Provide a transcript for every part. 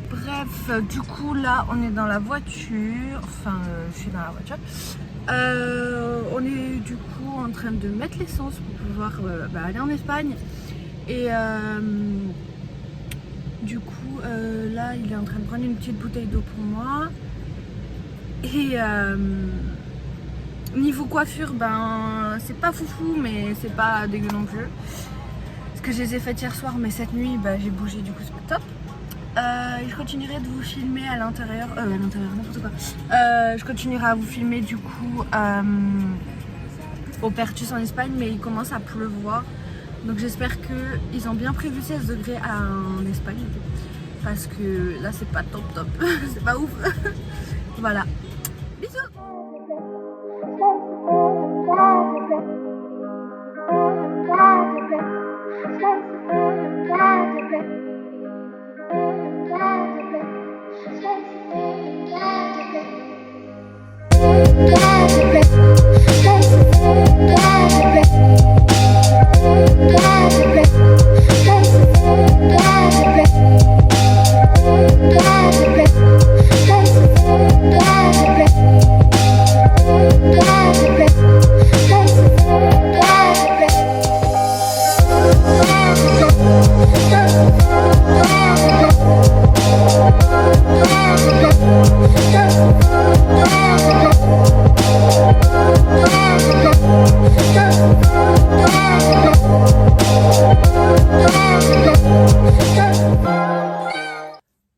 Bref, du coup là on est dans la voiture, enfin je suis dans la voiture. On est du coup en train de mettre l'essence pour pouvoir aller en Espagne. Et du coup là il est en train de prendre une petite bouteille d'eau pour moi. Et niveau coiffure, ben c'est pas foufou mais c'est pas dégueu non plus. Parce que je les ai faites hier soir mais cette nuit j'ai bougé, du coup c'est pas top. Je continuerai de vous filmer à l'intérieur, n'importe quoi. Je continuerai à vous filmer du coup au Pertus en Espagne, mais il commence à pleuvoir. Donc j'espère qu'ils ont bien prévu 16 degrés en Espagne. Parce que là c'est pas top, c'est pas ouf. Voilà. Bisous.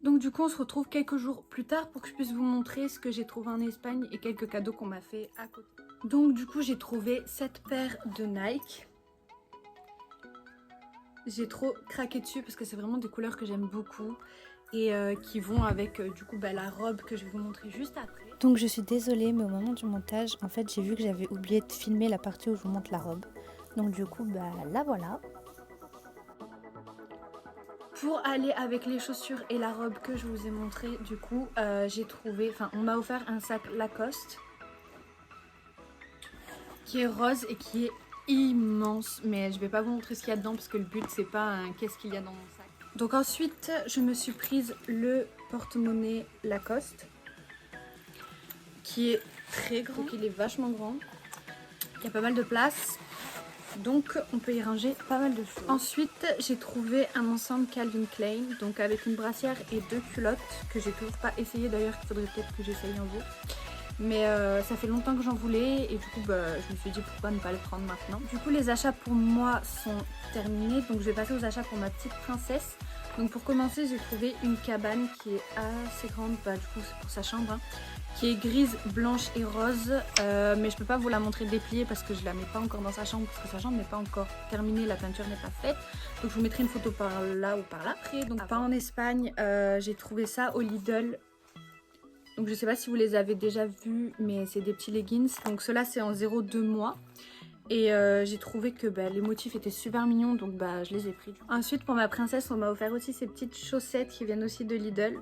Donc du coup on se retrouve quelques jours plus tard pour que je puisse vous montrer ce que j'ai trouvé en Espagne et quelques cadeaux qu'on m'a fait à côté. Donc du coup j'ai trouvé cette paire de Nike. J'ai trop craqué dessus parce que c'est vraiment des couleurs que j'aime beaucoup et qui vont avec du coup la robe que je vais vous montrer juste après. Donc je suis désolée mais au moment du montage en fait j'ai vu que j'avais oublié de filmer la partie où je vous montre la robe. Donc du coup la voilà. Pour aller avec les chaussures et la robe que je vous ai montré, du coup j'ai trouvé, on m'a offert un sac Lacoste qui est rose et qui est immense, mais je vais pas vous montrer ce qu'il y a dedans parce que le but c'est pas qu'est-ce qu'il y a dans mon sac. Donc ensuite je me suis prise le porte-monnaie Lacoste qui est très grand, donc il est vachement grand, il y a pas mal de place. Donc on peut y ranger pas mal de choses. Ensuite j'ai trouvé un ensemble Calvin Klein, donc avec une brassière et 2 culottes que j'ai toujours pas essayé, d'ailleurs il faudrait peut-être que j'essaye un jour. Mais ça fait longtemps que j'en voulais et du coup je me suis dit pourquoi ne pas le prendre maintenant. Du coup les achats pour moi sont terminés, donc je vais passer aux achats pour ma petite princesse. Donc pour commencer j'ai trouvé une cabane qui est assez grande, du coup c'est pour sa chambre, qui est grise, blanche et rose, mais je peux pas vous la montrer dépliée parce que je la mets pas encore dans sa chambre, parce que sa chambre n'est pas encore terminée, la peinture n'est pas faite. Donc je vous mettrai une photo par là ou par là. Après, donc pas en Espagne, j'ai trouvé ça au Lidl. Donc je sais pas si vous les avez déjà vus, mais c'est des petits leggings. Donc ceux-là c'est en 0,2 mois. Et j'ai trouvé que les motifs étaient super mignons, donc je les ai pris. Ensuite pour ma princesse on m'a offert aussi ces petites chaussettes qui viennent aussi de Lidl.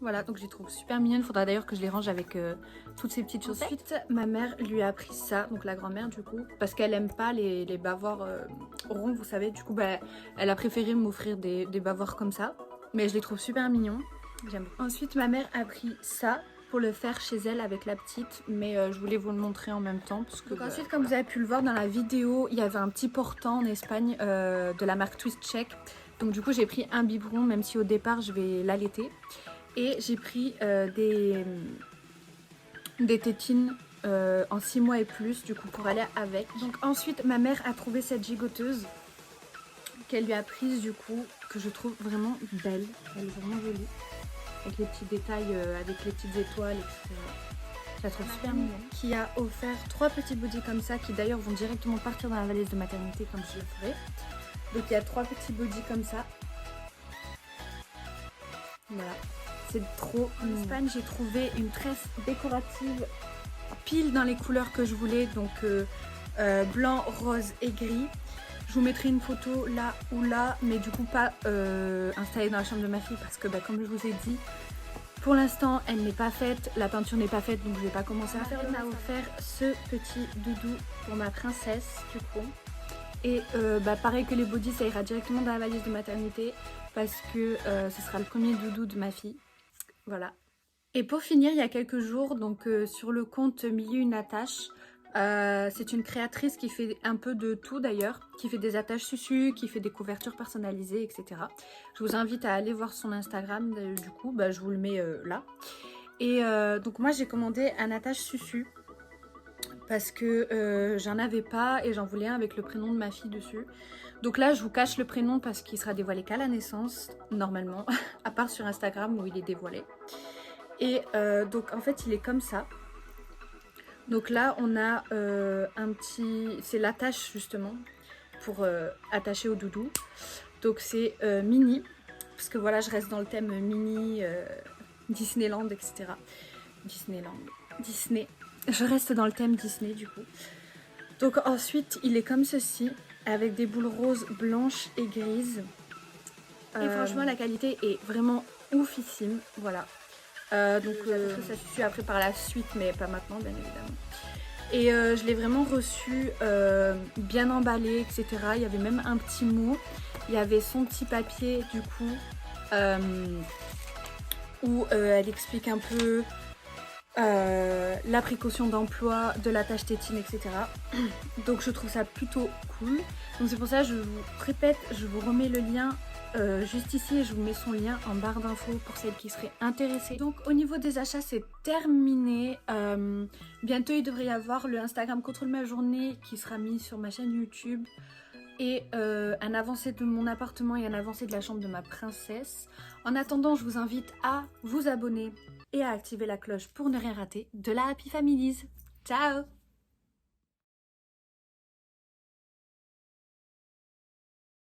Voilà, donc je les trouve super mignonnes. Il faudra d'ailleurs que je les range avec toutes ces petites chaussettes. Ensuite, ma mère lui a pris ça, donc la grand-mère du coup, parce qu'elle aime pas les bavoirs ronds, vous savez. Du coup, elle a préféré m'offrir des bavoirs comme ça. Mais je les trouve super mignons. J'aime beaucoup. Ensuite, ma mère a pris ça pour le faire chez elle avec la petite, mais je voulais vous le montrer en même temps. Parce que, donc ensuite, comme vous avez pu le voir dans la vidéo, il y avait un petit portant en Espagne de la marque Twist Check. Donc du coup, j'ai pris un biberon, même si au départ, je vais l'allaiter. Et j'ai pris des tétines en 6 mois et plus, du coup, pour aller avec. Donc ensuite, ma mère a trouvé cette gigoteuse qu'elle lui a prise, du coup, que je trouve vraiment belle. Elle est vraiment jolie. Avec les petits détails, avec les petites étoiles, etc. Je la trouve super mignonne. Qui a offert 3 petits bodys comme ça, qui d'ailleurs vont directement partir dans la valise de maternité comme je le ferai. Donc il y a 3 petits bodys comme ça. Voilà. C'est trop mignon. En Espagne, j'ai trouvé une tresse décorative pile dans les couleurs que je voulais, donc blanc, rose et gris. Je vous mettrai une photo là ou là, mais du coup pas installée dans la chambre de ma fille parce que comme je vous ai dit, pour l'instant elle n'est pas faite, la peinture n'est pas faite, donc je vais pas commencer à faire. Elle m'a offert ce petit doudou pour ma princesse du coup. Et pareil que les bodys, ça ira directement dans la valise de maternité parce que ce sera le premier doudou de ma fille. Voilà. Et pour finir, il y a quelques jours, donc sur le compte Milieu une attache, c'est une créatrice qui fait un peu de tout d'ailleurs, qui fait des attaches susu, qui fait des couvertures personnalisées, etc. Je vous invite à aller voir son Instagram, du coup, je vous le mets là. Et donc moi j'ai commandé un attache susu parce que j'en avais pas et j'en voulais un avec le prénom de ma fille dessus. Donc là je vous cache le prénom parce qu'il sera dévoilé qu'à la naissance, normalement, à part sur Instagram où il est dévoilé. Et donc en fait il est comme ça. Donc là on a un petit... c'est l'attache justement pour attacher au doudou. Donc c'est mini, parce que voilà je reste dans le thème mini, Disneyland, etc. Disney. Je reste dans le thème Disney du coup. Donc ensuite il est comme ceci, avec des boules roses, blanches et grises. Et franchement la qualité est vraiment oufissime, voilà. Donc ça suffit après par la suite, mais pas maintenant bien évidemment. Et je l'ai vraiment reçu bien emballé, etc. Il y avait même un petit mot, il y avait son petit papier du coup où elle explique un peu la précaution d'emploi de l'attache tétine, etc. Donc je trouve ça plutôt cool. Donc c'est pour ça que je vous répète, je vous remets le lien juste ici et je vous mets son lien en barre d'infos pour celles qui seraient intéressées. Donc au niveau des achats c'est terminé. Bientôt il devrait y avoir le Instagram contrôle ma journée qui sera mis sur ma chaîne YouTube. Et un avancé de mon appartement et un avancé de la chambre de ma princesse. En attendant, je vous invite à vous abonner et à activer la cloche pour ne rien rater de la Happy Families. Ciao!